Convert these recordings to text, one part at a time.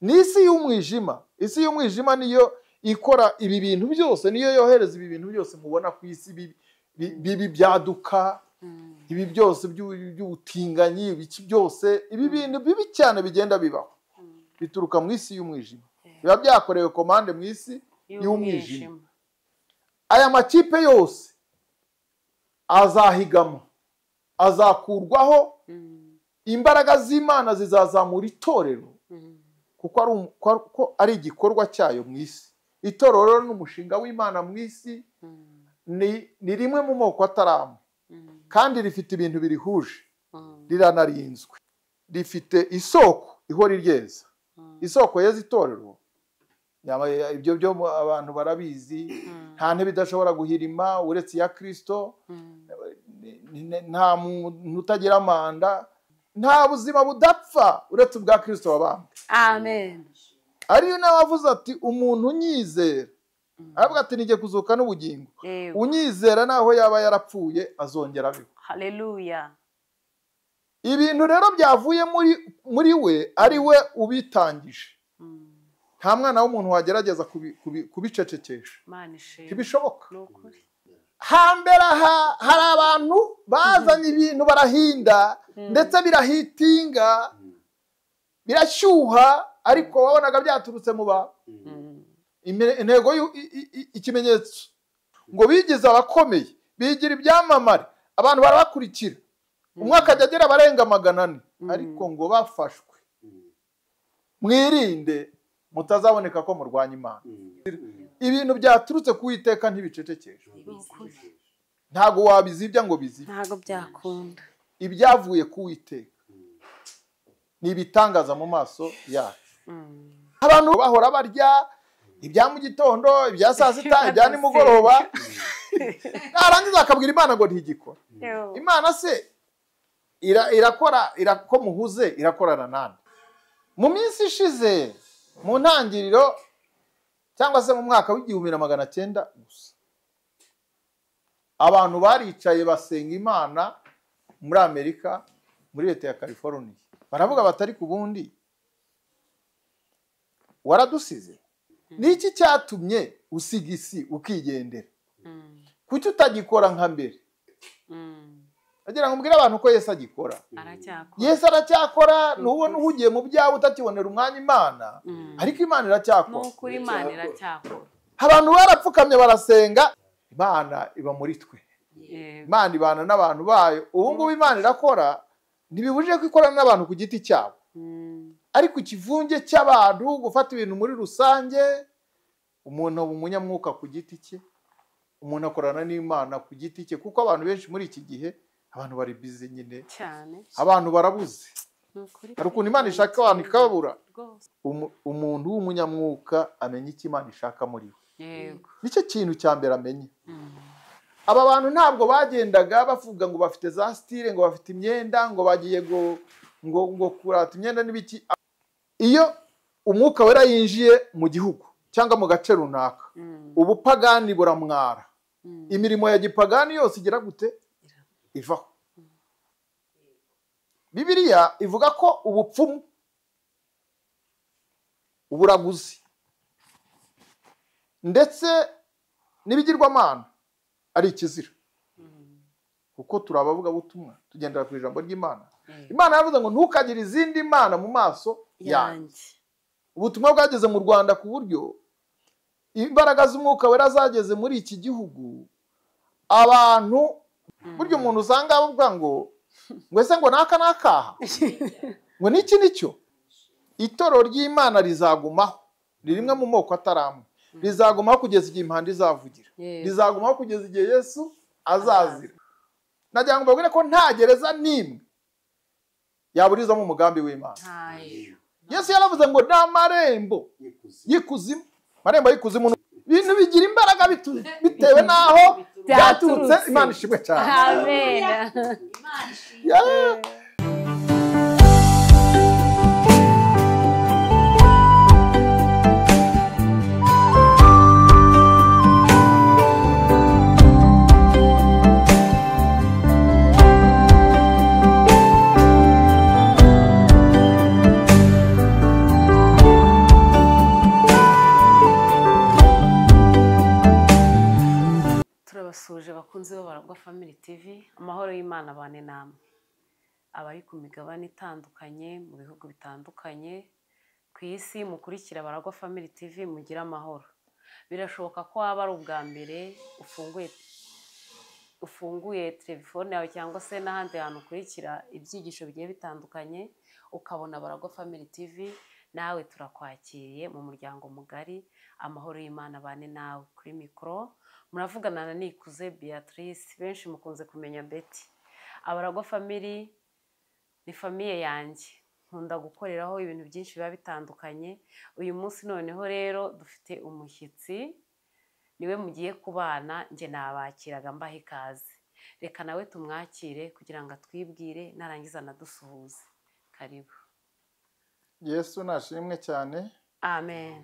ni isi y'umwijima. Isi y'umwijima niyo ikora ibi bintu byose, niyo yohereza ibi bintu byose mubona ku isi bibi byaduka, ibi byose by'ubutinganyi, ibiki byose, ibi bintu bibi cyane bigenda bibaho, bituruka mu isi y'umwijima. Biba byakorewe komande mu isi y'umwijima. Aya makipe yose azahigama, azakurwaho, imbaraga z'Imana zizazamura itorero, kuko ari igikorwa cyayo mu isi. Itorero n'umushinga w'Imana mu isi ni rimwe mu moko atarama, kandi rifite ibintu birihuje, riranarinzwe, rifite isoko ihora iryeza. Isoko yeza itorero, ibyo byo abantu barabizi, nta ntebe idashobora guhirima uretse ya Kristo, nta muntu utagira amanda, nta buzima budapfa uretse ubwa Kristo wabambwe. Amen. Ariyo nawe avuze ati umuntu unyizera, aravuga ati nige kuzuka n'ubugingo, unyizera naho yaba yarapfuye azongera abeho. Haleluya. Ibintu rero byavuye muri we ari we ubitangije. Nta mwana w'umuntu wagerageza kubicecekesha, ntibishoboka. Hambere hari abantu bazanye ibintu barahinda, ndetse birahitinga, birashyuha, ariko wabonaga byaturutse mu ba intego ikimenyetso ngo bigize abakomeye, bigira ibyamamare, abantu barabakurikira, umwe akajya agera abarenga 400, ariko ngo bafashwe. Mwirinde mutazaboneka ko murwanya Imana. Ibintu byaturutse ku Uwiteka ntibicecekesha. Ntago wabizibya ngo bizibe, ntago byakunda. Ibyavuye ku Uwiteka ni ibitangaza mu maso yacu. Abantu bahora barya ibya mu gitondo, ibya saa sita, ibya nimugoroba, narangiza akabwira Imana ngo ntigikora. Imana se irakora, irako muhuze, irakorana nande. Mu minsi ishize, mu ntangiriro cyangwa se mu mwaka w'1900 gusa, abantu baricaye basenga Imana muri Amerika, muri leta ya California. Baravuga batari ku bundi waradusize, niki cyatumye usiga isi ukigendera? Kuki utagikora nka mbere? Agira ngo mbwira abantu ko Yesu agikora. Yesu aracyakora, nubona uhugiye mu byawe utakibonera umwanya Imana, ariko Imana iracyakora. Nukuri Imana iracyakora. Abantu barapfukamye barasenga, Imana iba muri twe. Imana ibana n'abantu bayo. Ubu ngubu Imana irakora, ntibibujije ko ikorana n'abantu ku giti cyabo. Ariko ikivunge cy'abantu gufata ibintu muri rusange, umuntu umunyamwuka ku giti cye, umuntu akorana n'Imana ku giti cye, kuko abantu benshi muri iki gihe abantu bari busy nyine cyane, abantu barabuze. Hari ukuntu Imana ishaka abantu ikabura. Umuntu w'umunyamwuka amenya icyo Imana ishaka muri we. Yego. Nicyo kintu cya mbere amenye. Aba bantu ntabwo bagendaga bavuga ngo bafite za style, ngo bafite imyenda, ngo bagiye ngo kurata imyenda n'ibiki. Iyo umwuka wera yinjiye mu gihugu cyangwa mu gace runaka, ubupagani buramwara. Imirimo ya gipagani yose igira gute? Ivaho. Bibiliya ivuga ko ubupfumu, uburaguzi, ndetse n'ibigirwamana ari ikizira. Kuko turabavuga butumwa, tugendera ku ijambo ry'Imana. Imana yavuze ngo ntukagire izindi mana mu maso yanjye. Ubutumwa bwageze mu Rwanda ku buryo imbaraga z'umwuka wera zageze muri iki gihugu. Abantu buryo umuntu usanga bavuga ngo ese ngo naka nakaha, ngo niki nicyo. Itoro ry'Imana rizagumaho, ni rimwe mu moko ataramwe. Rizagumaho kugeza igihe impanda izavugira, rizagumaho kugeza igihe Yesu azazira. Nagira ngo mbabwire ko nta gereza n'imwe yaburizamo umugambi w'Imana. Yesu yaravuze ngo n'amarembo y'ikuzimu, marembo y'ikuzimu, ibintu bigira imbaraga bitewe naho byaturutse. Imana ishimwe cyane. Amen. bakunzi b'Abaragwa Family TV, amahoro y'Imana abane namwe. Abari ku migabane itandukanye mu bihugu bitandukanye ku isi mukurikira Abaragwa Family TV mugira amahoro. Birashoboka ko waba ari ubwa mbere ufunguye telefone yawe cyangwa se n'ahandi hantu ukurikira ibyigisho bigiye bitandukanye ukabona Abaragwa Family TV, nawe turakwakiriye mu muryango mugari. Amahoro y'Imana abane nawe. Kuri mikoro muravugana na Nikuze Beatrice, benshi mukunze kumenya Betty. Abaragwa Family ni famiye yanjye, nkunda gukoreraho ibintu byinshi biba bitandukanye. Uyu munsi noneho rero dufite umushyitsi, niwe mugiye kubana, nge nabakiraga mbaha ikaze. Reka nawe tumwakire kugira ngo atwibwire narangiza nadusuhuze. Karibu. Yesu nashimwe cyane. Amen.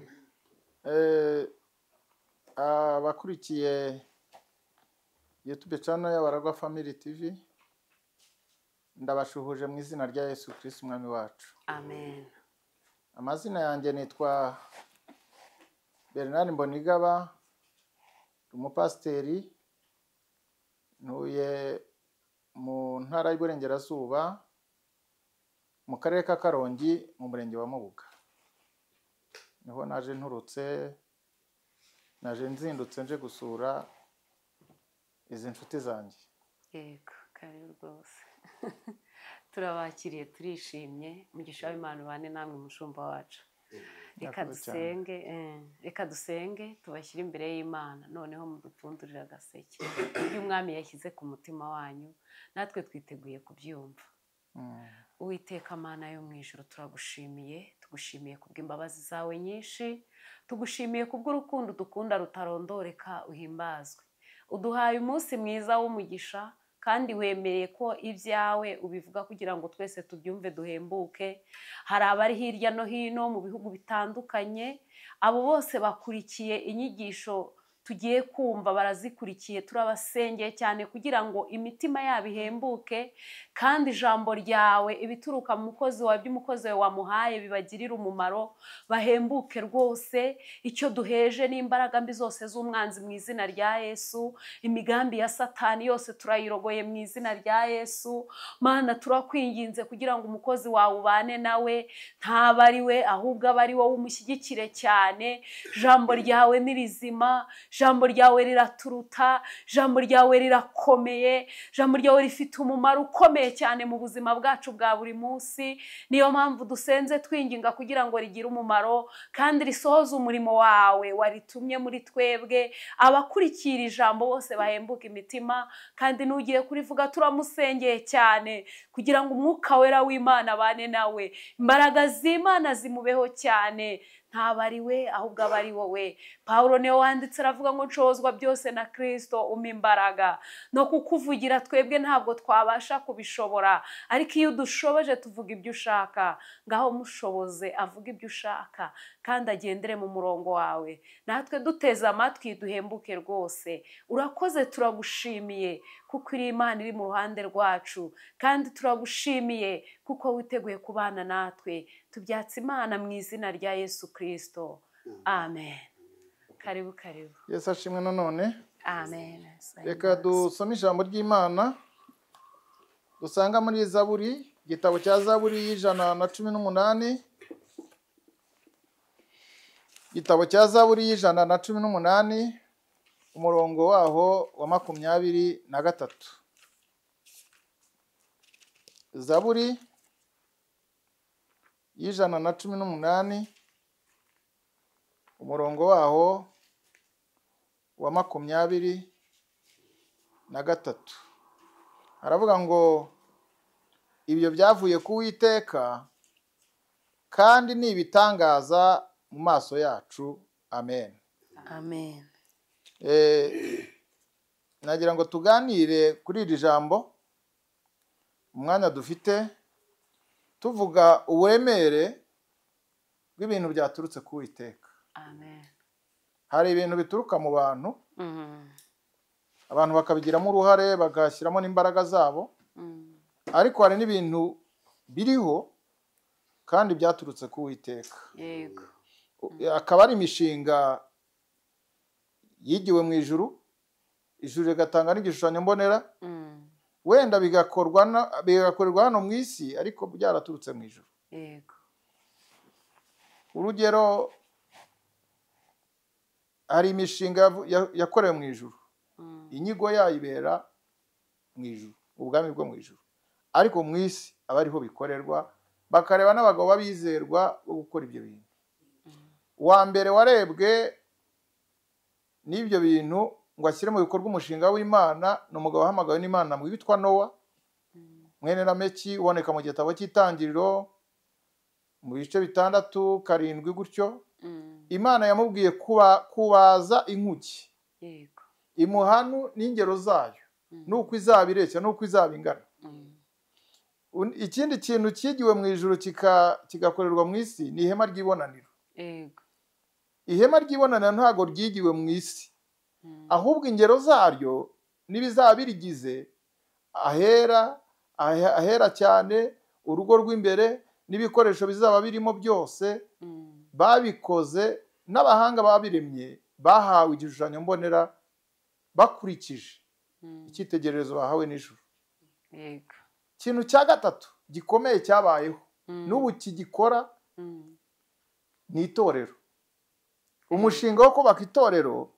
Abakurikiye YouTube channel y'Abaragwa Family TV, ndabashuhuje mu izina rya Yesu Kristo umwami wacu. Amen. Amazina yanjye nitwa Bernard Mbonigaba, umupasiteri, ntuye mu ntara y'Iburengerazuba mu karere ka Karongi mu murenge wa Mubuga. Niho naje nturutse, naje nzindutse nje gusura izi nshuti zanjye. Yego, karibu rwose. Turabakiriye, turishimye. Mugisha w'Imana ubane namwe mushumba wacu. Reka dusenge tubashyire imbere y'Imana, noneho mudupfundurira agaseke ibyo umwami yashyize ku mutima wanyu, natwe twiteguye kubyumva. Uwiteka Mana yo mu ijuru, turagushimiye, tugushimiye kubw'imbabazi zawe nyinshi, tugushimiye kubw'urukundo dukunda rutarondoreka, uhimbazwe. Uduhaye umunsi mwiza w'umugisha, kandi wemereye ko ibyawe ubivuga kugira ngo twese tubyumve duhembuke. Hari abari hirya no hino mu bihugu bitandukanye, abo bose bakurikiye inyigisho tugiye kumva, barazikurikiye, turabasengeye cyane kugira ngo imitima yabo ihembuke, kandi ijambo ryawe ibituruka mu mukozi wawe, by'umukozi wawe wamuhaye bibagirira umumaro, bahembuke rwose. Icyo duheje n'imbaraga mbi zose z'umwanzi mu izina rya Yesu, imigambi ya Satani yose turayirogoye mu izina rya Yesu. Mana, turakwinginze kugira ngo umukozi wawe ubane nawe, ntaba ari we ahubwo aba ari wowe umushyigikire cyane. Ijambo ryawe ni rizima, ijambo ryawe riraturuta, ijambo ryawe rirakomeye, ijambo ryawe rifite umumaro ukomeye cyane mu buzima bwacu bwa buri munsi. Niyo mpamvu dusenze twinginga kugira ngo rigire umumaro kandi risohoze umurimo wawe waritumye muri twebwe. Abakurikira ijambo bose bahembuka imitima, kandi n'ugiye kurivuga turamusengeye cyane kugira ngo umwuka wera w'Imana abane nawe, imbaraga z'Imana zimubeho cyane. Ntaba ari we ahubwo aba ari wowe. Pawulo niwe wanditse aravuga ngo nshobozwa byose na Kristo umpa imbaraga. No kukuvugira twebwe ntabwo twabasha kubishobora, ariko iyo udushoboje tuvuga ibyo ushaka. Ngaho mushoboze avuga ibyo ushaka kandi agendere mu murongo wawe, natwe duteze amatwi duhembuke rwose. Urakoze, turagushimiye kuko uri Imana iri mu ruhande rwacu, kandi turagushimiye kuko witeguye kubana natwe. Tubyatse Imana mu izina rya Yesu Kristo. Amen. Karibu karibu. Yesu ashimwe none. Amen. Reka dusome ijambo ry'Imana dusanga muri Zaburi, igitabo cya Zaburi y'118. Igitabo cya Zaburi y'118, umurongo waho wa 23. Zaburi y'118, umurongo waho wa 23. Haravuga ngo ibyo byavuye ku Uwiteka kandi ni ibitangaza mu maso yacu. Amen. Amen. Nagira ngo tuganire kuri iri jambo umwanya dufite, tuvuga uburemere bw'ibintu byaturutse ku Uwiteka. Amen. Hari ibintu bituruka mu bantu, abantu bakabigiramo uruhare, bagashyiramo n'imbaraga zabo, ariko hari n'ibintu biriho kandi byaturutse ku Uwiteka. Yego. Akaba ari imishinga yigiwe mu ijuru, ijuru rigatanga n'igishushanyo mbonera wenda bigakorerwa hano mu isi ariko byaraturutse mu ijuru. yego urugero hari imishinga yakorewe mu ijuru, inyigo yayibera mu ijuru, ubwami bwo mu ijuru, ariko mu isi aba ariho bikorerwa, bakareba n'abagabo babizerwa bo gukora ibyo bintu. Uwa mbere warebwe n'ibyo bintu ngo ashyire mu bikorwa umushinga w'Imana ni umugabo wahamagawe n'Imana witwa Nowa mwene Lameki, uboneka mu gitabo cy'Itangiriro mu bice 6, 7 gutyo. Imana yamubwiye kubaza inkuki, yego imuhanu n'ingero zayo, nuko izaba ireshya nuko izaba ingana. Ikindi kintu cyigiwe mu ijuru kigakorerwa mu isi ni ihema ry'ibonaniro. yego Ihema ry'ibonaniro ntago ryigiwe mu isi, ahubwo ingero zaryo n'ibizaba birigize, ahera cyane, urugo rw'imbere n'ibikoresho bizaba birimo byose, babikoze n'abahanga babiremye, bahawe igishushanyo mbonera bakurikije icyitegererezo bahawe n'ijuru. yego Ikintu cya gatatu gikomeye cyabayeho n'ubu kigikora ni itorero. Umushinga wo kubaka itorero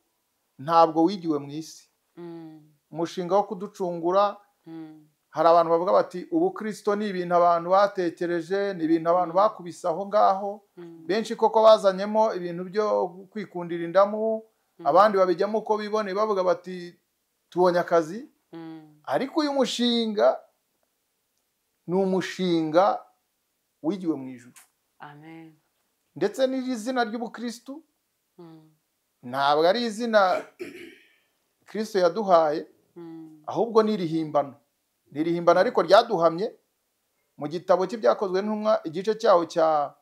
ntabwo wigiwe mu isi. Umushinga wo kuducungura, hari abantu bavuga bati ubukristo ni ibintu abantu batekereje, ni ibintu abantu bakubise aho ngaho, benshi koko bazanyemo ibintu byo kwikundira indamu, abandi babijyamo uko biboneye bavuga bati tubonye akazi. Ariko uyu mushinga ni umushinga wigiwe mu ijuru. amen Ndetse n'iri zina ry'ubukristo ntabwo ari izina Kristo yaduhaye, ahubwo ni irihimbano. Ni irihimbano ariko ryaduhamye mu gitabo cy'ibyakozwe n'intumwa igice cyaho cya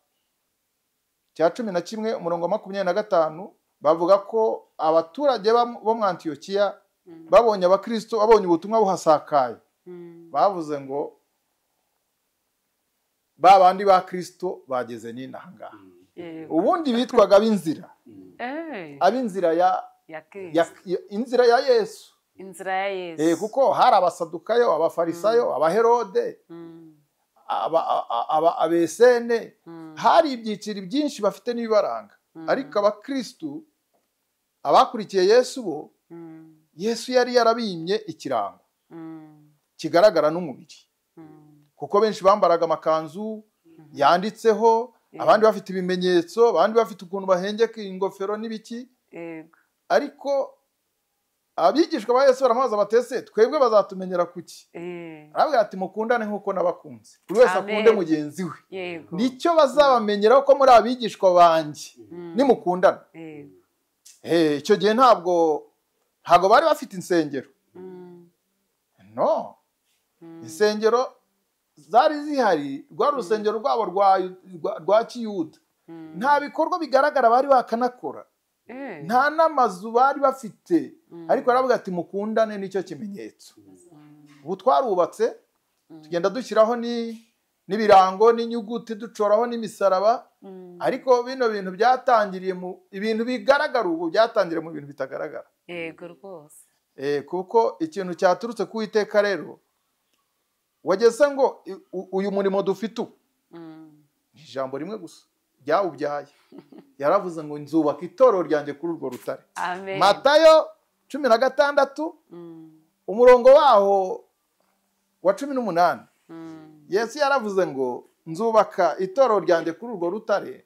11 umurongo wa 25, bavuga ko abaturage bo mu Antiyokiya babonye abakristo, babonye ubutumwa buhasakaye, bavuze ngo babandi ba Kristo bageze n'inaha ngaha. Ubundi bitwaga ab'inzira, ab'inzira inzira ya Yesu, inzira ya Yesu. Kuko hari abasadukayo, abafarisayo, abaherode, abesene, hari ibyiciro byinshi bafite n'ibibaranga. Ariko abakristo abakurikiye Yesu bo, Yesu yari yarabimye ikirango kigaragara n'umubiri, kuko benshi bambaraga amakanzu yanditseho, abandi bafite ibimenyetso, abandi bafite ukuntu bahengeka ingofero n'ibiki. Ariko abigishwa ba Yesu baramubaza batese twebwe bazatumenyera kuki? Aravuga ati mukundane nk'uko nabakunze, buri wese akunde mugenzi we. Nicyo bazabamenyeraho ko muri abigishwa banjye nimukundana. Icyo gihe ntabwo bari bafite insengero. No, insengero zari zihari, rwa rusengero rwabo rwa Kiyuda nta bikorwa bigaragara bari bakanakora, nta n'amazu bari bafite. Ariko aravuga ati mukundane nicyo kimenyetso. Ubu twarubatse tugenda dushyiraho n'ibirango n'inyuguti, ducoraho n'imisaraba, ariko bino bintu byatangiriye mu ibintu bigaragara, ubu byatangiriye mu bintu bitagaragara. Yego rwose. Kuko ikintu cyaturutse ku Uwiteka rero wageze ngo uyu murimo dufite ijambo rimwe gusa ryawubyaye. Yaravuze ngo nzubaka itorero ryanjye kuri urwo rutare. Matayo 16 umurongo waho wa 18, Yesu yaravuze ngo nzubaka itorero ryanjye kuri urwo rutare,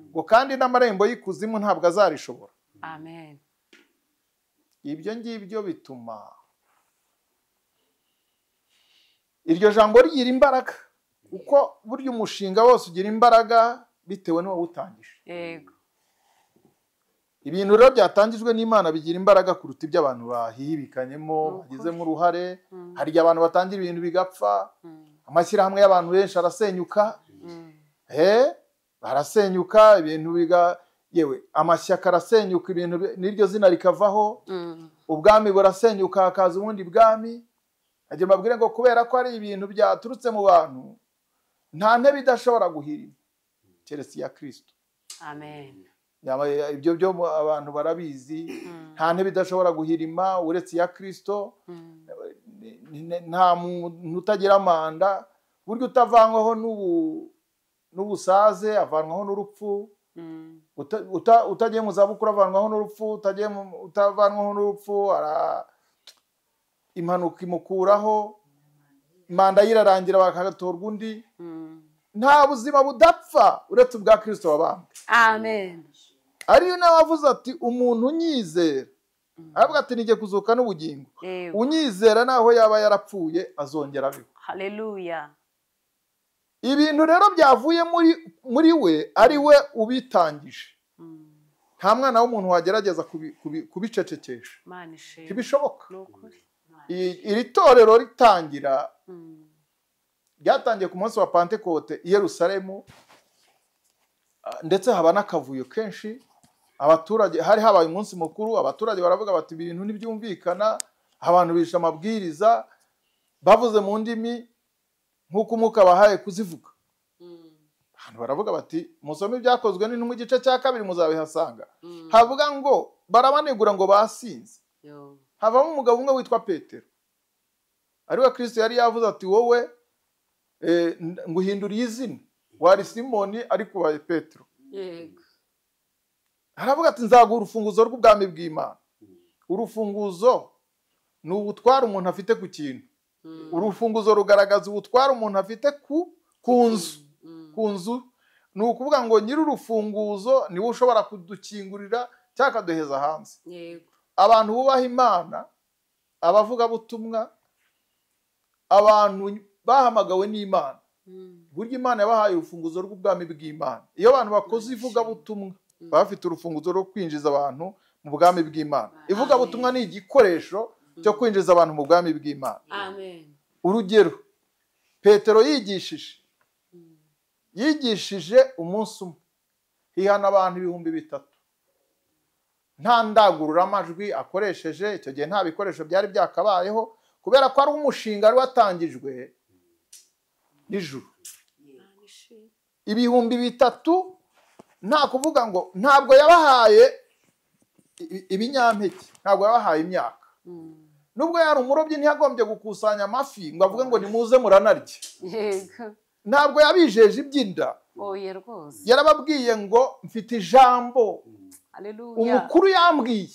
ngo kandi n'amarembo y'ikuzimu ntabwo azarishobora. Amen. Ibyo ngibyo bituma iryo jambo rigira imbaraga, kuko burya umushinga wose ugira imbaraga bitewe n'uwo utangije. Yego. Ibintu rero byatangijwe n'Imana bigira imbaraga kuruta ibyo abantu bahihibikanyemo, bagizemo uruhare. Hari abantu batangira ibintu bigapfa, amashyirahamwe y'abantu benshi arasenyuka, barasenyuka, ibintu yewe amashyaka arasenyuka, ibintu n'iryo zina rikavaho, ubwami burasenyuka, hakaza ubundi bwami. Agiye mbabwire ngo kubera ko ari ibintu byaturutse mu bantu, nta ntebe idashobora guhirima keretse ya Kristo. Amen. ibyo byo abantu barabizi. Nta ntebe idashobora guhirima uretse iya Kristo. Nta muntu utagira amanda, buryo utavanwaho n'ubusaze, avanwaho n'urupfu. Utagiye mu zabukuru avanwaho n'urupfu, utavanwaho n'urupfu, impanuka imukuraho, manda yirarangira bakatorwa undi. Nta buzima budapfa uretse ubwa Kristo wabambwe. Amen. Ariyo nawe wavuze ati umuntu unyizera, aravuga ati nige kuzuka n'ubugingo, unyizera naho yaba yarapfuye azongera abeho. Haleluya. Ibintu rero byavuye muri we ari we ubitangije. Nta mwana w'umuntu wagerageza kubicecekesha, ntibishoboka. Iri torero ritangira, ryatangiye ku munsi wa Pentekote i Yerusalemu, ndetse haba n'akavuyo kenshi. Abaturage, hari habaye umunsi mukuru, abaturage baravuga bati ibintu ntibyumvikana, abantu bisha amabwiriza, bavuze mu ndimi nk'uko umwuka bahaye kuzivuga. Abantu baravuga bati musome ibyakozwe n'intumwa igice cya 2 muzabihasanga. Havuga ngo barabanegura ngo basinze. Havamo umugabo umwe witwa Petero, ariwe Kristo yari yavuze ati wowe nguhinduriye izina, wari Simoni ariko ubaye Petero. Yego. Aravuga ati nzaguha urufunguzo rw'ubwami bw'Imana. Urufunguzo ni ubutwara umuntu afite ku kintu. Urufunguzo rugaragaza ubutwara umuntu afite ku nzu. Ni ukuvuga ngo nyiri urufunguzo niwe ushobora kudukingurira cyangwa akaduheza hanze. Yego. Abantu bubaha Imana, abavuga butumwa, abantu bahamagawe n'Imana. Burya Imana yabahaye urufunguzo rw'ubwami bw'Imana. Iyo abantu bakoze ivuga butumwa, bafite urufunguzo rwo kwinjiza abantu mu bwami bw'Imana. Ivuga butumwa ni igikoresho cyo kwinjiza abantu mu bwami bw'Imana. Amen. Urugero, Petero yigishije umunsi umwe, hihana abantu 3,000. Nta ndangururamajwi akoresheje, icyo gihe nta bikoresho byari byakabayeho, kubera ko ari umushinga wari watangijwe n'ijuru. 3,000, nta kuvuga ngo ntabwo yabahaye ibinyampeke, ntabwo yabahaye imyaka. Nubwo yari umurobyi ntiyagombye gukusanya amafi ngo avuge ngo nimuze muranarya. Yego. Ntabwo yabijeje iby'inda. Oya rwose. Yarababwiye ngo mfite ijambo. Haleluya. Umukuru yambwiye.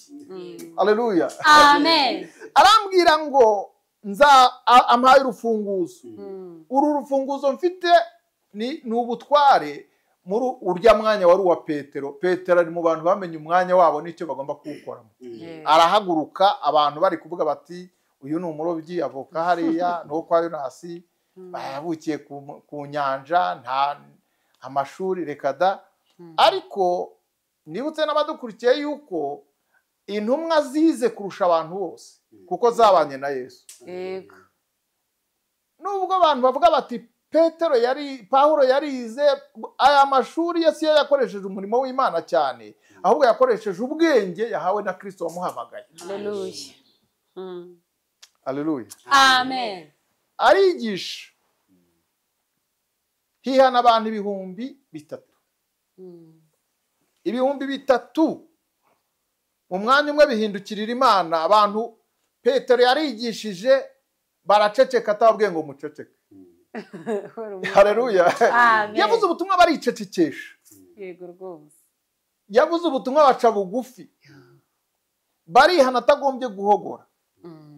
Haleluya. Amen. Arambwira ngo ampaye urufunguzo. Uru rufunguzo mfite ni ubutware muri urya mwanya wari uwa Petero. Petero ari mu bantu bamenye umwanya wabo n'icyo bagomba kuwukoramo. Arahaguruka, abantu bari kuvuga bati uyu ni umurobyi avoka hariya no kwa Yonasi, bayabukiye ku nyanja, nta amashuri rekada. Ariko nibutse n'abadukurikiye yuko intumwa zize kurusha abantu bose kuko zabanye na Yesu. Yego. Nubwo abantu bavuga bati Pawulo yarize, aya mashuri Yesu yakoresheje umurimo w'Imana cyane, ahubwo yakoresheje ubwenge yahawe na Kristo wamuhamagaye. Haleluya. Haleluya. Amen. Arigisha, hihana abantu 3,000. 3,000 mu mwanya umwe bihindukirira Imana. Abantu Petero yarigishije baraceceka, atababwiye ngo muceceke. Haleluya. Yavuze ubutumwa baricecekesha. Yego rwose. Yavuze ubutumwa baca bugufi, barihana atagombye guhogora.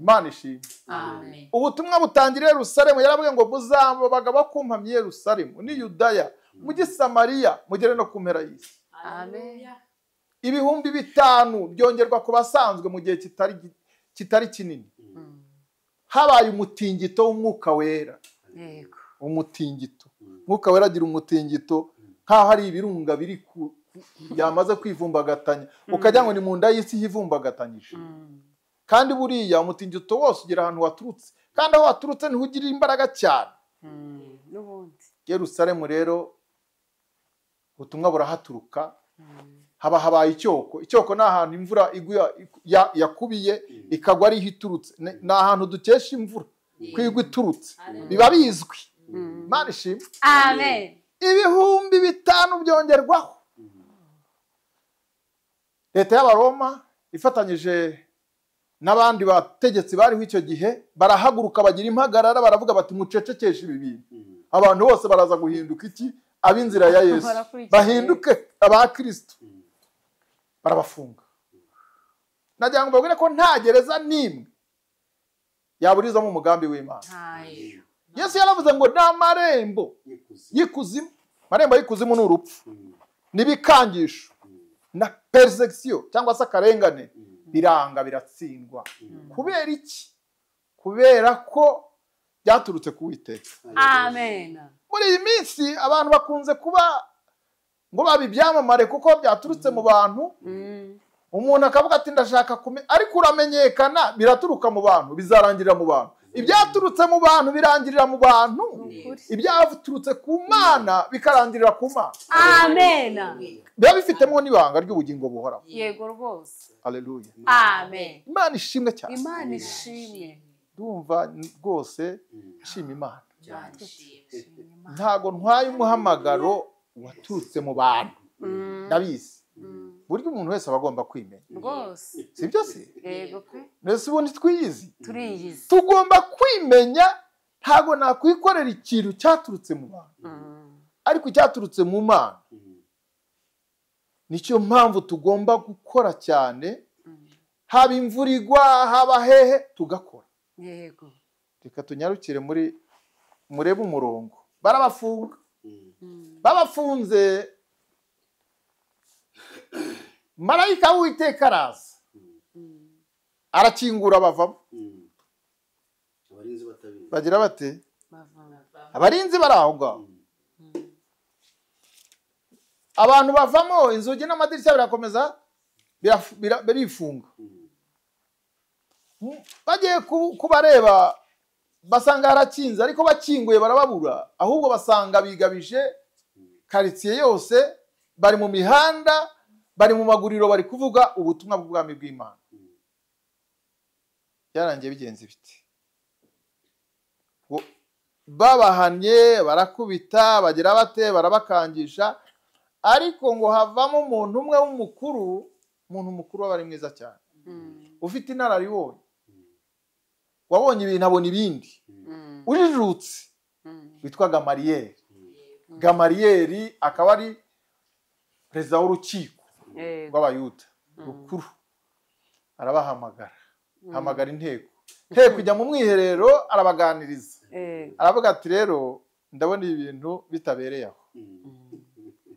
Imana ishimwe. Amen. Ubutumwa butangira i Yerusalemu, yarabwiye ngo buzabaga bakumpamye Yerusalemu ni Yudaya, mujye Samariya, mugere no ku mpera y'isi. Amen. 5,000 byongerwa ku basanzwe mu gihe kitari kinini. Habaye umutingito w'umwuka wera. Yego. Umutingito. Mwuka wera agira umutingito nkaho hari ibirunga biri yamaze kwivumbagatanya, ukajya ngo ni mu nda y'isi hivumbagatanyije. Kandi buriya umutingito wose ugira ahantu waturutse, kandi aho waturutse niho ugira imbaraga cyane. N'ubundi Yerusalemu rero ubutumwa burahaturuka, habaye icyoko ni ahantu imvura yakubiye ikagwa ari iturutse. Ni ahantu dukesha imvura kwigwa iturutse, biba bizwi. Imana ishimwe. Amen. 5,000 byongerwaho. leta y'abaroma ifatanyije n'abandi bategetsi bariho icyo gihe barahaguruka bagira impagarara baravuga bati mucecekeshe ibi bintu abantu bose baraza guhinduka iki ab'inzira ya Yesu bahinduke abakristo barabafunga. Nagira ngo mbabwire ko nta gereza n'imwe yaburizamo umugambi w'Imana. Yesu yaravuze ngo n'amarembo y'ikuzimu, marembo y'ikuzimu ni urupfu n'ibikangisho na persecution cyangwa se akarengane biranga biratsindwa. Kubera iki? Kubera ko byaturutse ku Uwiteka. Amen. Muri iyi minsi abantu bakunze kuba ngo babibyamamare kuko byaturutse mu bantu. Umuntu akavuga ati ndashaka ariko uramenyekana biraturuka mu bantu bizarangirira mu bantu. Ibyaturutse mu bantu birangirira mu bantu. Ibyaturutse ku Mana bikarangirira ku Mana. Amen. Biba bifitemo n'ibanga ry'ubugingo buhoraho. Yego rwose. Haleluya. Amen. Imana ishimwe cyane. Imana ishimye. Ndumva rwose nshima Imana. Ntago ntwaye umuhamagaro waturutse mu bantu. Ndabizi. Buryo umuntu wese aba agomba kwimenya. Rwose. Sibyo se? Yego pe. Nese ubundi twiyizi. Turiyizi. Tugomba kwimenya ntago nakwikorera ikintu cyaturutse mu bantu. Ariko cyaturutse mu Mana. Nicyo mpamvu tugomba gukora cyane. Haba imvura igwa haba hehe tugakora. Yego. Reka tunyarukire murebe umurongo. Barabafunga. Babafunze marayika w'Uwiteka araza arakingura bavamo. Bagira bate? Abarinzi bari aho ngaho. Abantu bavamo inzugi n'amadirishya birakomeza birifunga. Bagiye kubareba basanga harakinze ariko bakinguye barababura, ahubwo basanga bigabije quartier yose, bari mu mihanda, bari mu maguriro, bari kuvuga ubutumwa bw'ubwami bw'Imana. Byarangiye bigenze biti babahanye barakubita bagira bate barabakangisha, ariko ngo havamo umuntu umwe w'umukuru, umuntu mukuru wabari mwiza cyane, ufite inararibonye, wabonye ibintu abona ibindi, ujijutse, witwa Gamariyeri. Gamariyeri akaba ari perezida w'urukiko rw'Abayuda rukuru. Arabahamagara, hamagara inteko kujya mu mwiherero, arabaganiriza, aravuga ati rero ndabona ibintu bitabereye aho.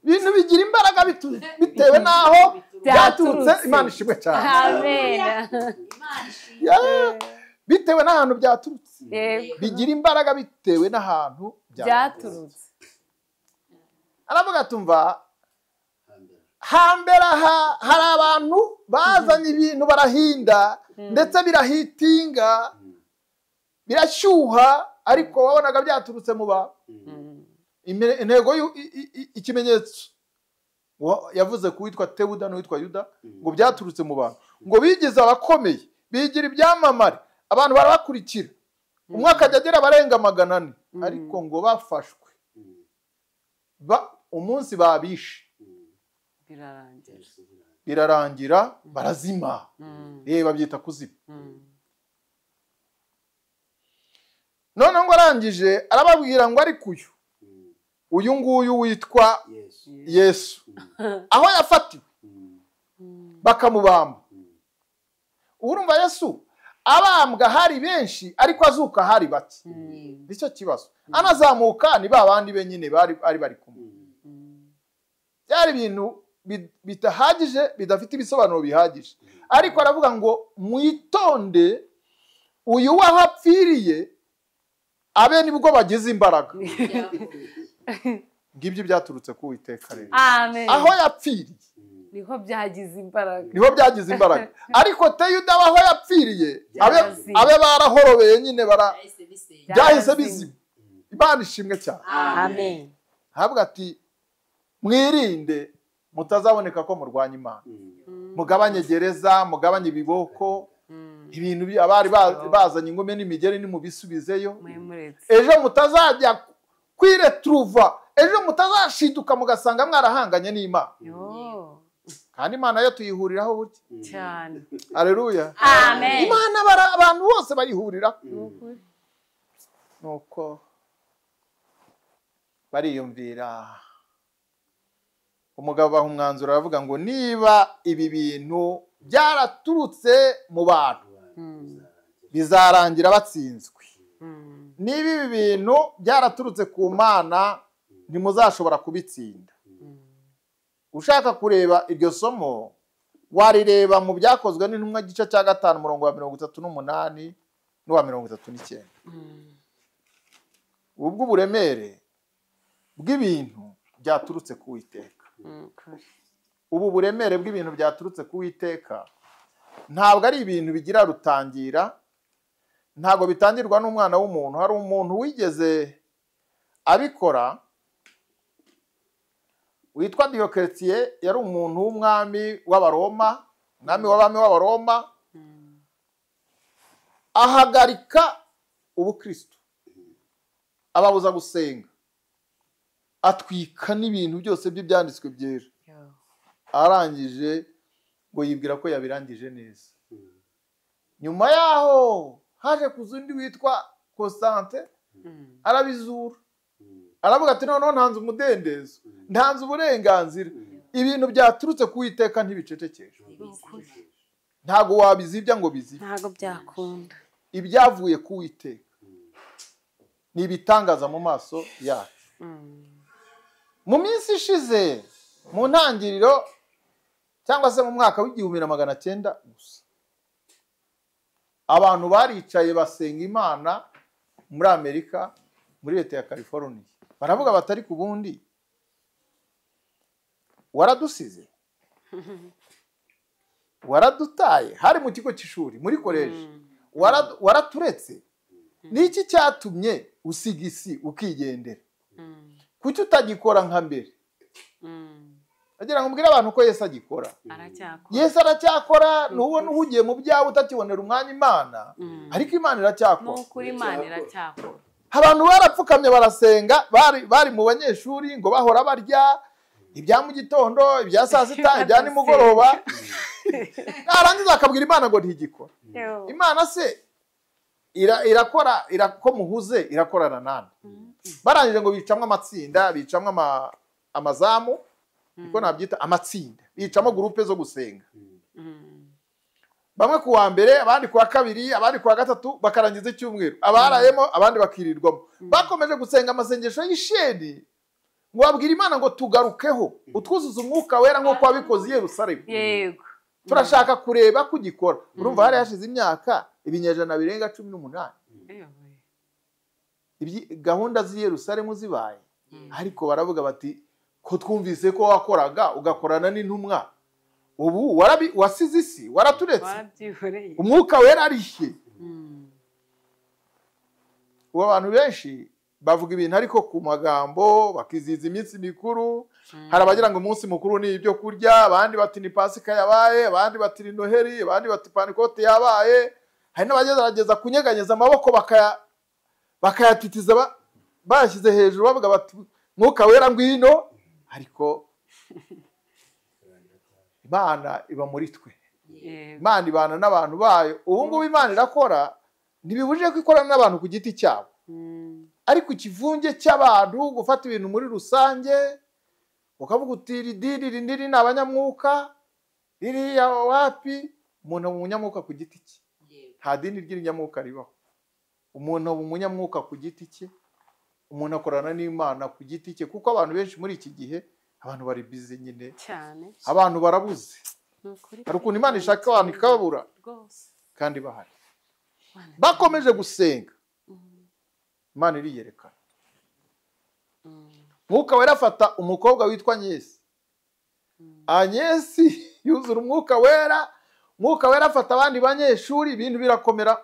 Ibintu bigira imbaraga bitewe naho byaturutse. Imana ishimwe cyane. Amen. Bitewe n'ahantu byaturutse. Bigira imbaraga bitewe n'ahantu byaturutse. Aravuga tumva hambere hari abantu bazanye ibintu barahinda ndetse birahitinga birashyuha, ariko wabonaga byaturutse mu ba intego ikimenyetso yavuze ku witwa Tewuda n'uwitwa Yuda ngo byaturutse mu bantu, ngo bigize abakomeye, bigira ibyamamare, abantu barabakurikira, umwe akajya agera abarenga 400, ariko ngo bafashwe umunsi babishe birarangira barazima. Babyita kuzima. None ngo arangije arababwira ngo ariko uyu nguyu witwa Yesu aho yafatiwe bakamubamba. Urumva Yesu abambwa hari benshi ariko azuka hari bake. Nicyo kibazo. Anazamuka ni babandi benyine bari kumwe. Byari ibintu bitahagije, bidafite ibisobanuro bihagije, ariko aravuga ngo mwitonde uyu wahapfiriye abe nibwo bagize imbaraga. Ngibyo byaturutse ku Uwiteka rero. Amen. Aho yapfiriye niho byagize imbaraga. Niho byagize imbaraga. Ariko Teyuda aho yapfiriye abe barahorobeye nyine byahise bizima. Imana ishimwe cyane. Amen. Havuga ati mwirinde mutazaboneka ko murwanya Imana. Mugabanye gereza, mugabanye ibiboko, ibintu abari bazanye ingome n'imigeri ni mubisubizeyo. Ejo mutazajya kwiretruva, ejo mutazashiduka mugasanga mwarahanganye n'Imana. kandi imana yo tuyihuriraho burya cyane. aleluya Amen. imana abantu bose bayihuriraho nuko bariyumvira umugabo baha umwanzuro aravuga ngo niba ibi bintu byaraturutse mu bantu bizarangira batsinzwe, niba ibi bintu byaraturutse ku mana ntimuzashobora kubitsinda. Ushaka kureba iryo somo warireba mu byakozwe n'intumwa gice cya 5 umurongo wa 38 n'uwa 39. Ubwo uburemere bw'ibintu byaturutse ku Uwiteka. Ubu buremere bw'ibintu byaturutse ku Uwiteka ntabwo ari ibintu bigira rutangira, ntabwo bitangirwa n'umwana w'umuntu. Hari umuntu wigeze abikora witwa Diocletian, yari umuntu w'umwami w'Abaroma, umwami w'abami w'Abaroma, ahagarika ubukristo, ababuza gusenga, atwika n'ibintu byose by'ibyanditswe byera. Arangije ngo yibwira ko yabirangije neza. Nyuma yaho haje kuza undi witwa Constante, arabizura, aravuga ati noneho ntanze umudendezo, ntanze uburenganzira, ibintu byaturutse ku Uwiteka ntibicecekeshe. Ntago wabizibya ngo bizibe, ntago byakunda. Ibyavuye ku Uwiteka ni ibitangaza mu maso yacu. Mu minsi ishize, mu ntangiriro cyangwa se mu mwaka w'1900 gusa, abantu baricaye basenga Imana muri Amerika, muri leta ya California. Baravuga batari ku bundi waradusize, waradutaye, hari mu kigo cy'ishuri muri college, waraturetse. Niki cyatumye usiga isi ukigendera? Kuki utagikora nka mbere? Agira ngo mbwire abantu ko Yesu agikora. Yesu aracyakora, nubona uhugiye mu byawe utakibonera umwanya Imana, ariko Imana iracyakora. Nukuri Imana iracyakora. Abantu barapfukamye barasenga, bari mu banyeshuri ngo bahora barya ibya mu gitondo, ibya saa sita, ibya nimugoroba. Narangiza akabwira Imana ngo ntigikora. Imana se irakora, irako muhuze irakorana nande. Barangije ngo bicamwe amatsinda, bicamwe amazamu, niko nabyita amatsinda, bicamo groupe zo gusenga. Bamwe ku wa mbere, abandi ku wa kabiri, abandi ku wa gatatu, bakarangiza icyumweru. Abarayemo abandi bakirirwamo. Bakomeje gusenga amasengesho y'isheni, ngo babwira Imana ngo tugarukeho, utwuzuza umwuka wera nk'uko wabikoze i Yerusalemu. Yego. Turashaka kureba kugikora. Urumva hari hashize imyaka ibinyejana birenga 18. Gahunda z'i Yerusalemu zibaye. Ariko baravuga bati ko twumvise ko wakoraga ugakorana n'intumwa, ubu wasize isi, waraturetse, umwuka wera arihe. Ubu abantu benshi bavuga ibintu ariko ku magambo, bakiziza iminsi mikuru. Hari abagira ngo umunsi mukuru ni ibyo kurya, abandi bati ni Pasika yabaye, abandi bati ni Noheli, abandi bati Pentecote yabaye. Hari n'abagerageza kunyeganyeza amaboko bakayatitiza bashyize hejuru, bavuga bati mwuka wera ngwino. Ariko Imana iba muri twe, Imana ibana n'abantu bayo. Ubu ngubu Imana irakora, ntibibujije ko ikorana n'abantu ku giti cyabo, ariko ikivunge cy'abantu gufata ibintu muri rusange, ukavuga uti iri ni abanyamwuka, ririya wapi. Umuntu aba umunyamwuka ku giti cye, nta dini ry'inyamwuka ribaho. Umuntu aba umunyamwuka ku giti cye, umuntu akorana n'Imana ku giti cye, kuko abantu benshi muri iki gihe abantu bari busy nyine cyane, abantu barabuze. Hari ukuntu Imana ishaka abantu ikababura kandi bahari. Bakomeje gusenga, Imana iriyerekana. Mwuka wera afata umukobwa witwa Agnès. Agnès yuzura umwuka wera, Mwuka wera afata abandi banyeshuri, ibintu birakomera.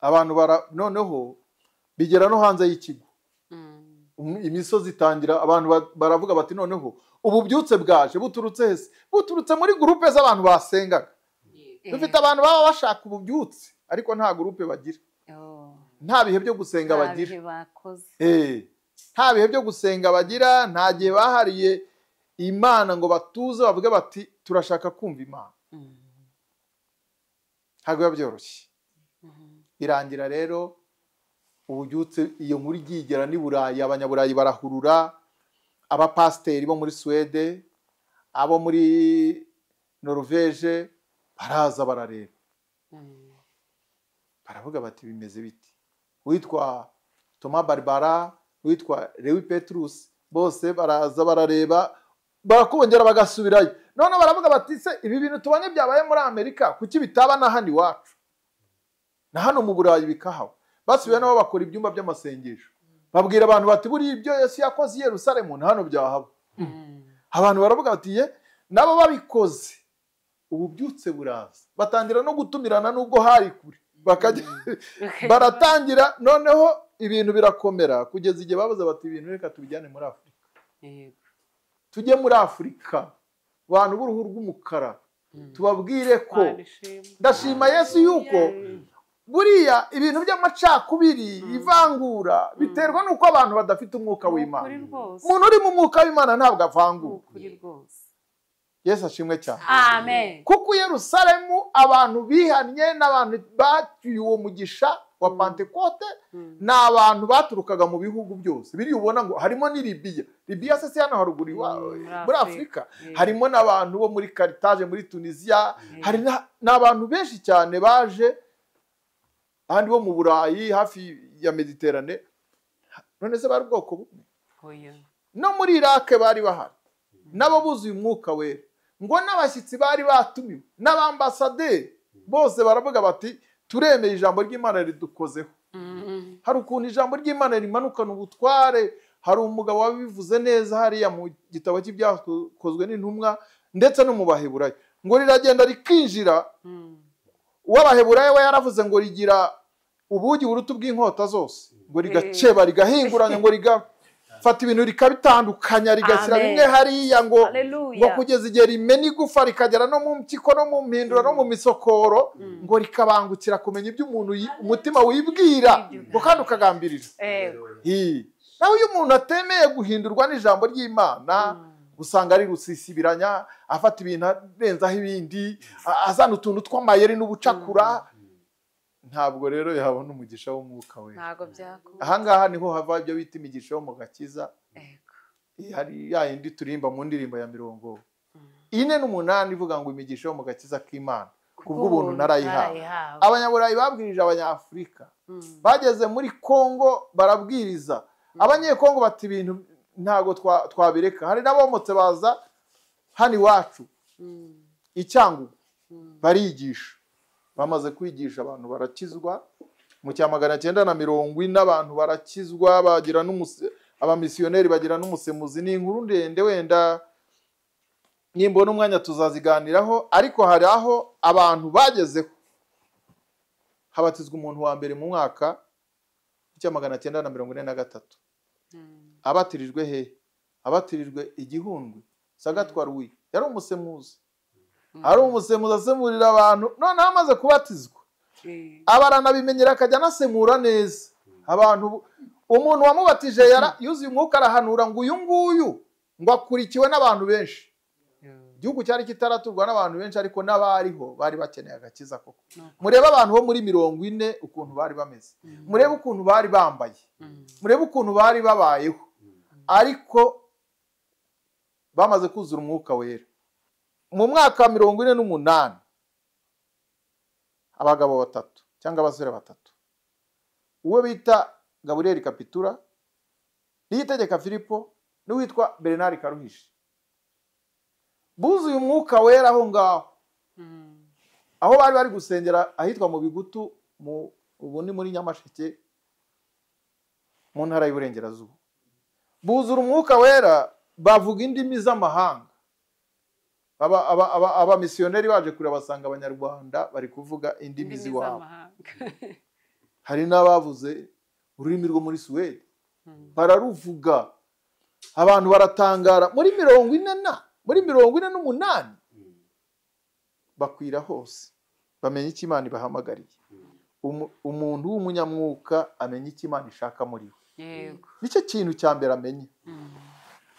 Abantu noneho bigera no hanze y'ikigo. Imisozi itangira, abantu baravuga bati noneho ububyutse bwaje buturutse hese, buturutse muri groupe z'abantu basengaga. Dufite abantu baba bashaka ububyutse ariko nta groupe bagira, nta bihe byo gusenga bagira, nta bihe byo gusenga bagira, nta gihe bahariye imana ngo batuze bavuge bati turashaka kumva imana. Ntabwo biba byoroshye. Birangira rero ububyutse iyo nkuru igigera n'i Burayi, abanyaburayi barahurura, abapasiteri bo muri Suwede, abo muri Norvege baraza barareba, baravuga bati bimeze biti. Witwa Thomas Barbara, witwa Lewi Petrus, bose baraza barareba, barakongera bagasubirayo. None baravuga bati se ibi bintu tubonye byabaye muri Amerika kuki bitaba na hano iwacu, na hano mu Burayi bikahaba? Basubiye nabo bakora ibyumba by'amasengesho, babwira abantu bati buri ibyo Yesu yakoze i Yerusalemu na hano byahaba. Abantu baravuga bati ye nabo babikoze ububyutse buraza, batangira no gutumirana nubwo hari kure, bakajya baratangira noneho ibintu birakomera kugeza igihe babuze bati ibintu reka tubijyane muri Afurika. Tujye muri Afurika, abantu b'uruhu rw'umukara, tubabwire ko ndashima Yesu yuko buriya ibintu by'amacakubiri, ivangura biterwa nuko abantu badafite umwuka w'Imana. Umuntu uri mu mwuka w'Imana ntabwo avangura. Yesu ashimwe cyane. Amen. Kuko Yerusalemu abantu bihannye n'abantu bacyuye uwo mugisha wa Pentekote, n'abantu baturukaga mu bihugu byose. Biri ubona ngo harimo ni Libya. Libya se hano haruguru muri Afurika. Harimo n'abantu bo muri Carthage muri Tunisia, hari n'abantu benshi cyane baje ahandi bo mu Burayi hafi ya Mediterane. None se bari ubwoko bumwe? No muri Iraq bari bahari, nabo buzuye umwuka wera, ngo n'abashyitsi bari batumiwe, n'abambasaderi bose baravuga bati turemeye ijambo ry'Imana ridukozeho. Hari ukuntu ijambo ry'Imana rimanukana ubutware. Hari umugabo wabivuze neza hariya mu gitabo cy'ibyakozwe n'intumwa ndetse no mu Baheburayo, ngo riragenda rikinjira. Uw'Abaheburayo we yaravuze ngo rigira ubugi buruta bw'inkota zose, ngo rigaceba rigahinguranya, ngo rigafata ibintu rikabitandukanya, rigashyira bimwe hariya, ngo kugeza igihe rimena igufa rikagera no mu mpyiko no mu mpindura no mu misokoro, ngo rikabangukira kumenya ibyo umuntu umutima wibwira, ngo kandi ukagambirira. Nawe iyo umuntu atemeye guhindurwa n'ijambo ry'Imana, usanga ari rusisibiranya, afata ibintu arenzaho ibindi, azana utuntu tw'amayeri n'ubucakura. Ntabwo rero yabona umugisha w'umwuka we. Ahangaha niho hava ibyo bita imigisha yo mu gakiza. Hari ya yindi turimba mu ndirimbo ya 48 ivuga ngo imigisha yo mu gakiza k'Imana kubw'ubuntu narayihawe. Abanyaburayi babwirije Abanyafurika, bageze muri Kongo barabwiriza. Abanyekongo bati ibintu ntago twabireka. Hari n'abomotse baza hano iwacu Icyangugu barigisha. Bamaze kwigisha abantu barakizwa mu cya 940, abantu barakizwa, bagira abamisiyoneri bagira n'umusemuzi. Ni inkuru ndende, wenda nimbona umwanya tuzaziganiraho, ariko hari aho abantu bagezeho habatizwa umuntu wa mbere mu mwaka cya 943. Abatirijwe he? Abatirijwe Igihundwe. Sagatwa Rui yari umusemuzi. Ari umusemuzi asemurira abantu. None amaze kubatizwa, abarana bimenyera akajya nasemura neza abantu. Umuntu wamubatije yuzuye umwuka arahanura ngo uyu nguyu ngo akurikiwe n'abantu benshi. Igihugu cyari kitaraturwa n'abantu benshi, ariko n'abariho bari bakeneye agakiza koko. Murebe abantu bo muri 40 ukuntu bari bameze, murebe ukuntu bari bambaye, murebe ukuntu bari babayeho, ariko bamaze kuzura umwuka wera. Mu mwaka wa 48 abagabo 3 cyangwa abasore 3, uwo bita Gabriel Kapitura, Niyitegeka Filipo, n'uwitwa Bernard Karuhishi, buzuye umwuka wera aho ngaho. Aho bari gusengera ahitwa mu Bigutu, ubu ni muri Nyamasheke mu ntara y'Iburengerazuba. Buzura umwuka wera, bavuga indimi z'amahanga. Abamisiyoneri baje kure basanga Abanyarwanda bari kuvuga indimi z'iwabo. Hari n'abavuze ururimi rwo muri Suwede, bararuvuga, abantu baratangara. Muri 48 bakwira hose, bamenya icyo Imana ibahamagariye. Umuntu w'umunyamwuka amenya icyo Imana ishaka muri we. Nicyo kintu cya mbere amenye.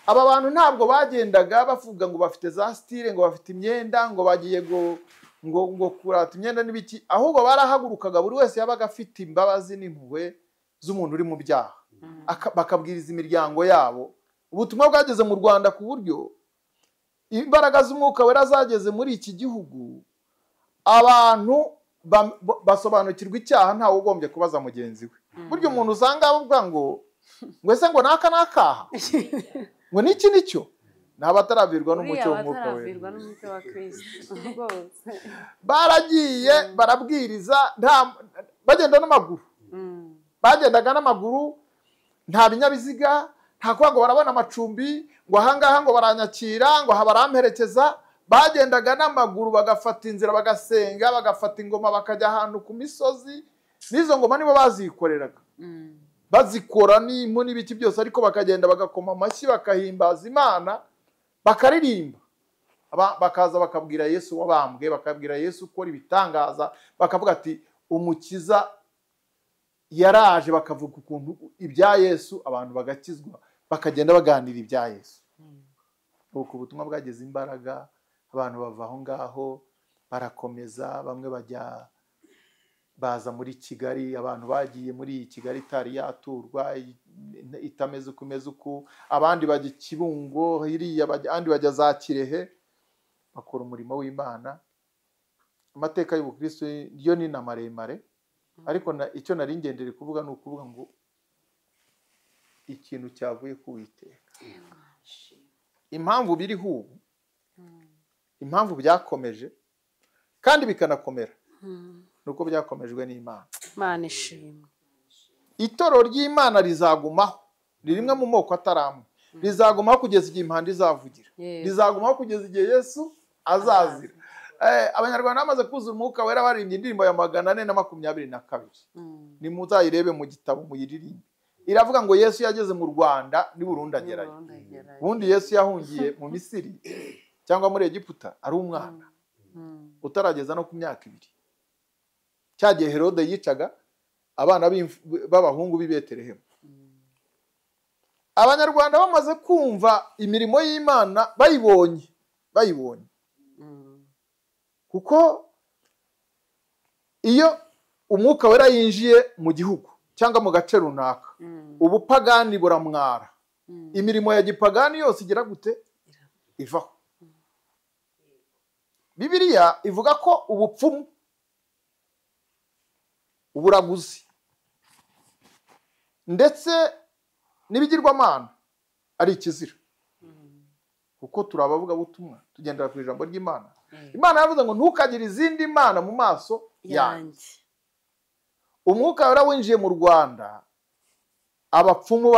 aba bantu ntabwo bagendaga bavuga ngo bafite za style, ngo bafite imyenda, ngo bagiye ngo kurata imyenda n'ibiki, ahubwo barahagurukaga buri wese yabaga afite imbabazi n'impuhwe z'umuntu uri mu byaha, bakabwiriza imiryango yabo. Ubutumwa bwageze mu Rwanda ku buryo imbaraga z'umwuka wera zageze muri iki gihugu, abantu basobanukirwa icyaha ntawe ugombye kubaza mugenzi we. Burya umuntu usanga avuga ngo ese ngo naka nakaha ngo niki nicyo, n'abataravirwa n'umucyo w'umwuka wera. Baragiye barabwiriza, bagenda n'amaguru, bagendaga n'amaguru, nta binyabiziga, nta kuba ngo barabona amacumbi, ngo ahangaha ngo baranyakira, ngo aha baramperekeza. Bagendaga n'amaguru, bagafata inzira, bagasenga, bagafata ingoma, bakajya ahantu ku misozi. N'izo ngoma nibo bazikoreraga, bazikora n'impu n'ibiti byose, ariko bakagenda bagakoma amashyi, bakahimbaza Imana, bakaririmba. Bakaza bakabwira Yesu wabambwe, bakabwira Yesu ukora ibitangaza, bakavuga ati umukiza yaraje, bakavuga ukuntu ibya Yesu, abantu bagakizwa, bakagenda baganira ibya Yesu. Uko ubutumwa bwageze imbaraga, abantu bava aho ngaho barakomeza, bamwe baza muri Kigali. Abantu bagiye muri Kigali itari yaturwa, itameze uko imeze uko, abandi bajya Kibungo hiriya, abandi bajya za Kirehe, bakora umurimo w'Imana. Amateka y'ubukristo yo ni maremare, ariko icyo nari ngendere kuvuga ni ukuvuga ngo ikintu cyavuye ku Uwiteka. Impamvu biriho ubu, impamvu byakomeje kandi bikanakomera, nuko byakomejwe n'Imana. Imana ishimwe. Itorero ry'Imana rizagumaho, ni rimwe mu moko ataramwe, rizagumaho kugeza igihe impanda izavugira, rizagumaho kugeza igihe Yesu azazira. Abanyarwanda bamaze kuzura umwuka wera baririmba indirimbo ya 422. Nimuzayirebe mu gitabo muyiririmbe. Iravuga ngo Yesu yageze mu Rwanda ni Burundi agerayo. Ubundi Yesu yahungiye mu Misiri cyangwa muri Egiputa ari umwana utarageza no ku myaka 2. Cyagiye Herode yicaga abana b'abahungu b'i Betelehemu. Abanyarwanda bamaze kumva imirimo y'Imana, bayibonye kuko iyo umwuka wera yinjiye mu gihugu cyangwa mu gace runaka, ubupagani buramwara, imirimo ya gipagani yose igira gute ivaho. Bibiliya ivuga ko ubupfumu, uburaguzi ndetse n'ibigirwamana ari ikizira, kuko turabavuga butumwa tugendera ku ijambo ry'Imana. Imana yavuze ngo ntukagire izindi mana mu maso yanjye. Umwuka wera winjiye mu Rwanda, abapfumu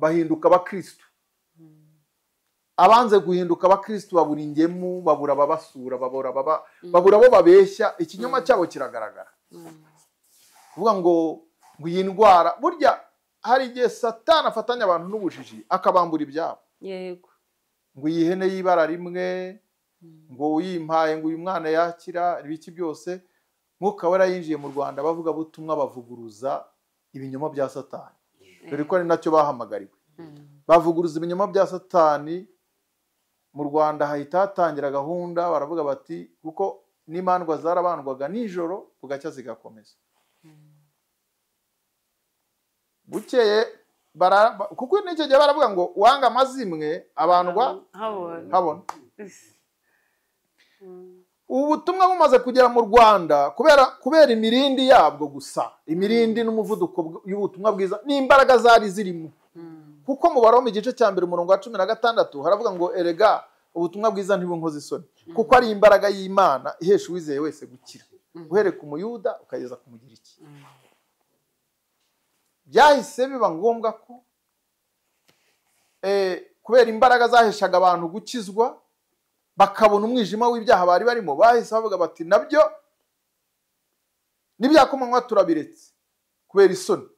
bahinduka abakristo. Abanze guhinduka abakristo babura ingemu, babura ababasura, babura abo babeshya. Ikinyoma cyabo kiragaragara. Kuvuga ngo iyi ndwara, burya hari igihe Satani afatanya abantu n'ubujiji akabambura ibyabo. Yego. Ngo iyi hene y'ibara rimwe, ngo uyimpaye ngo uyu mwana yakira, ibiki byose. Mwuka wera yinjiye mu Rwanda, bavuga butumwa, bavuguruza ibinyoma bya Satani. Dore ko ari nacyo bahamagariwe. Bavuguruza ibinyoma bya Satani. Mu Rwanda hahita hatangira gahunda, baravuga bati kuko n'imandwa zarabandwaga nijoro bugacya zigakomeza. Bukeye kuko n'icyo gihe baravuga ngo wanga amazimwe abandwa habona. Ubutumwa bumaze kugera mu Rwanda kubera imirindi yabwo gusa, imirindi n'umuvuduko y'ubutumwa bwiza n'imbaraga zari zirimo. Kuko mu Baroma igice cya 1 umurongo wa 16 haravuga ngo erega ubutumwa bwiza ntibunkoze isoni, kuko ari imbaraga y'Imana ihesha uwizeye wese gukira, uhereka umuyuda ukageza kumugira iki. Byahise biba ngombwa ko kubera imbaraga zaheshaga abantu gukizwa, bakabona umwijima w'ibyaha bari barimo, bahise bavuga bati nabyo n'ibyakomanywa turabiretse kubera isoni.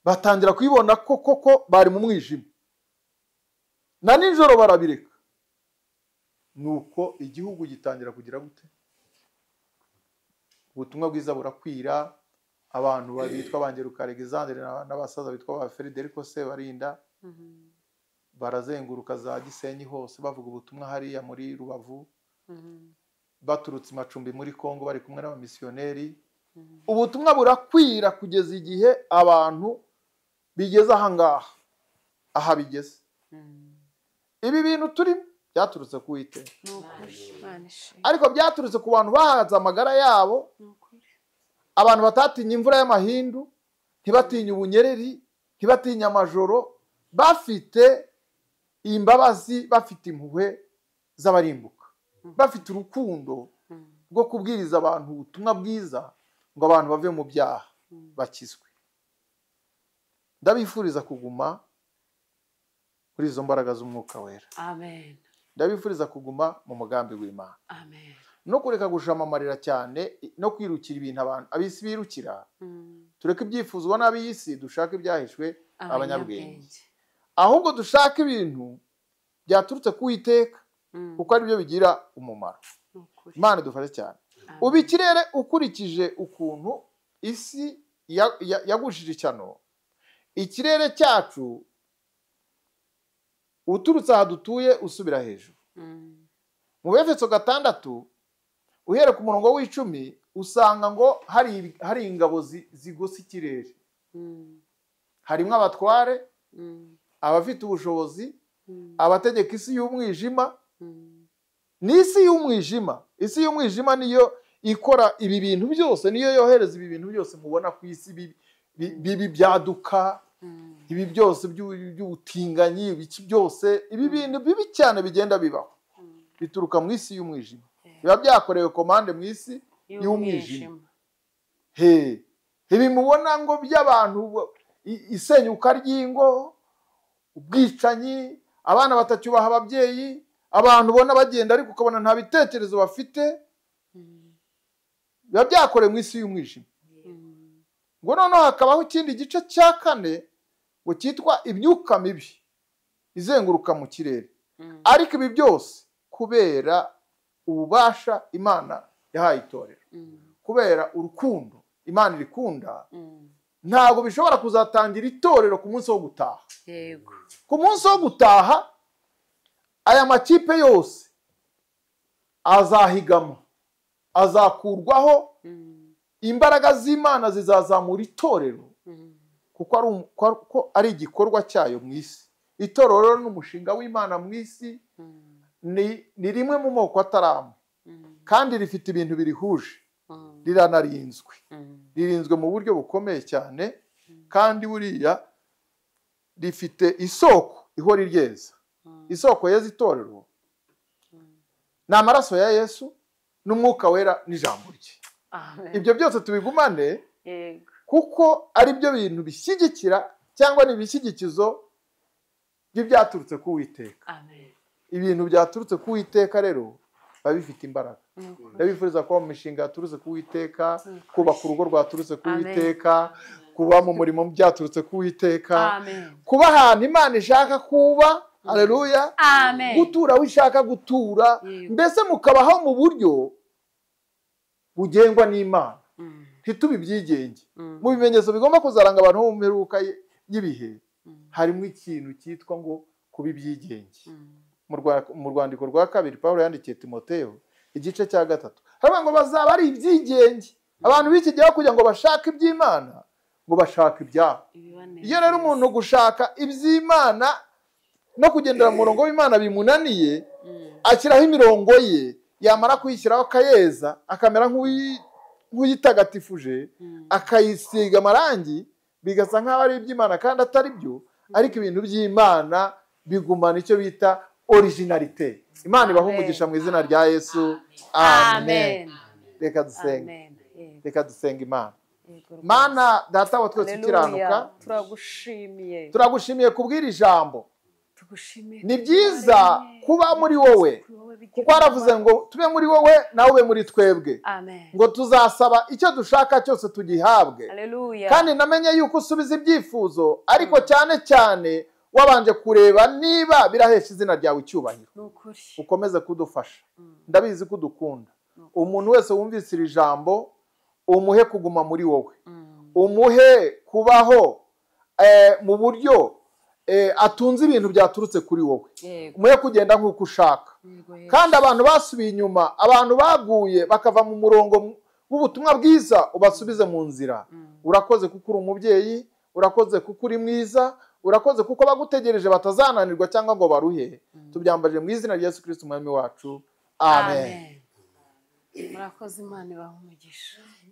Batangira kwibona ko koko bari mu mwijima, na nijoro barabireka. Nuko igihugu gitangira kugira gute, ubutumwa bwiza burakwira, abantu bitwa Bangeruka Alexandre n'abasaza bitwa ba Federico Sebarinda barazenguruka za Gisenyi hose bavuga ubutumwa hariya muri Rubavu, baturutse Macumbi muri Kongo bari kumwe n'abamisiyoneri. Ubutumwa burakwira kugeza igihe abantu bigeze ahangaha aha bigeze. Ibi bintu turi byaturutse ku Uwiteka, ariko byaturutse ku bantu bahaza amagara yabo, abantu batatinya imvura y'amahindu, ntibatinya ubunyereri, ntibatinya amajoro, bafite imbabazi, bafite impuhwe z'abarimbuka, bafite urukundo rwo kubwiriza abantu ubutumwa bwiza ngo abantu bave mu byaha bakizwe. Ndabifuriza kuguma kuri izo mbaraga z'umwuka wera. Amen. Ndabifuriza kuguma mu mugambi w'Imana. Amen. No kureka gushamamarira cyane no kwirukira ibintu abantu abisi birukira. Tureke ibyifuzwa n'ab'isi, dushaka ibyahishwe abanyabwenge. Ahubwo dushaka ibintu byaturutse ku Uwiteka, kuko ari byo bigira umumaro. Imana dufashe cyane. Ubu ikirere ukurikije ukuntu isi yagushije cyano, ikirere cyacu uturutse aha dutuye usubira hejuru. Mu Befeso 6 uhere ku murongo w'10 usanga ngo hari ingabo zigose ikirere. Harimo abatware, abafite ubushobozi, abategeka isi y'umwijima. Ni isi y'umwijima. Isi y'umwijima niyo ikora ibi bintu byose, niyo yohereza ibi bintu byose mubona ku isi bibi byaduka, ibi byose by'ubutinganyi, ibiki byose, ibi bintu bibi cyane bigenda bibaho, bituruka mu isi y'umwijima. Biba byakorewe komande mu isi y'umwijima. Ibi mubona ngo by'abantu, isenyuka ry'ingo, ubwicanyi, abana batacyubaha ababyeyi, abantu ubona bagenda ariko ukabona nta bitekerezo bafite, biba byakorewe mu isi y'umwijima. Ngo noneho hakabaho ikindi gice cya 4 ngo cyitwa imyuka mibi izenguruka mu kirere. Ariko ibi byose kubera ububasha Imana yahaye itorero, kubera urukundo Imana irikunda, ntabwo bishobora kuzatangira itorero ku munsi wo gutaha. Yego. Ku munsi wo gutaha aya makipe yose azahigama, azakurwaho, imbaraga z'Imana zizazamura itorero, kuko ari igikorwa cyayo mu isi. Itorero n'umushinga w'Imana mu isi, ni rimwe mu moko atarama, kandi rifite ibintu birihuje, riranarinzwe, ririnzwe mu buryo bukomeye cyane, kandi buriya rifite isoko ihora iryeza. Isoko yeza itorero ni amaraso ya Yesu n'umwuka wera n'ijambo rye. Ibyo byose tubigumane, kuko ari byo bintu bishyigikira cyangwa ni ibishyigikizo by'ibyaturutse ku Uwiteka. Ibintu byaturutse ku Uwiteka rero biba bifite imbaraga. Ndabifuriza kuba mu mishinga yaturutse ku Uwiteka, kubaka urugo rwaturutse ku Uwiteka, kuba mu murimo byaturutse ku Uwiteka, kuba ahantu Imana ishaka kuba, haleluya, gutura aho ishaka gutura, mbese mukabaho mu buryo bugengwa n'Imana, ntitubi byigenge. Mu bimenyetso bigomba kuzaranga abantu mu mperuka y'ibihe harimo ikintu cyitwa ngo kuba ibyigenge. Mu rwandiko rwa 2 Pawulo yandikiye Timoteyo igice cya 3 haravuga ngo bazaba ari ibyigenge. Abantu b'iki gihe kugira ngo bashake iby'Imana, ngo bashaka ibyabo. Iyo rero umuntu gushaka iby'Imana no kugendera mu murongo w'Imana bimunaniye, ashyiraho imirongo ye, yamara kuyishyiraho akayeza, akamera nk'uyitagatifuje, akayisiga amarangi, bigasa nk'aho ari iby'Imana kandi atari byo. Ariko ibintu by'Imana bigumana icyo bita originalite. Imana ibaha umugisha mu izina rya Yesu. Amen. Reka dusenge. Reka dusenga Imana. Mana data wa twese ukiranuka, turagushimiye kubwira ijambo. Ni byiza kuba muri wowe, kuko waravuze ngo tube muri wowe nawe ube muri twebwe. Ngo tuzasaba icyo dushaka cyose tugihabwe. Kandi namenye yuko usubiza ibyifuzo, ariko cyane cyane wabanje kureba niba birahesha izina ryawe icyubahiro. Ukomeze kudufasha. Ndabizi ko udukunda. Umuntu wese wumvise iri jambo umuhe kuguma muri wowe, umuhe kubaho mu buryo atunze ibintu byaturutse kuri wowe, umuhe kugenda nk'uko ushaka. Kandi abantu basubiye inyuma, abantu baguye bakava mu murongo w'ubutumwa bwiza, ubasubize mu nzira. Urakoze kuko uri umubyeyi, urakoze kuko uri mwiza, urakoze kuko bagutegereje batazananirwa cyangwa ngo baruhe. Tubyambaje mu izina rya Yesu Kristo umwami wacu, amen. Murakoze, Imana ibahe umugisha.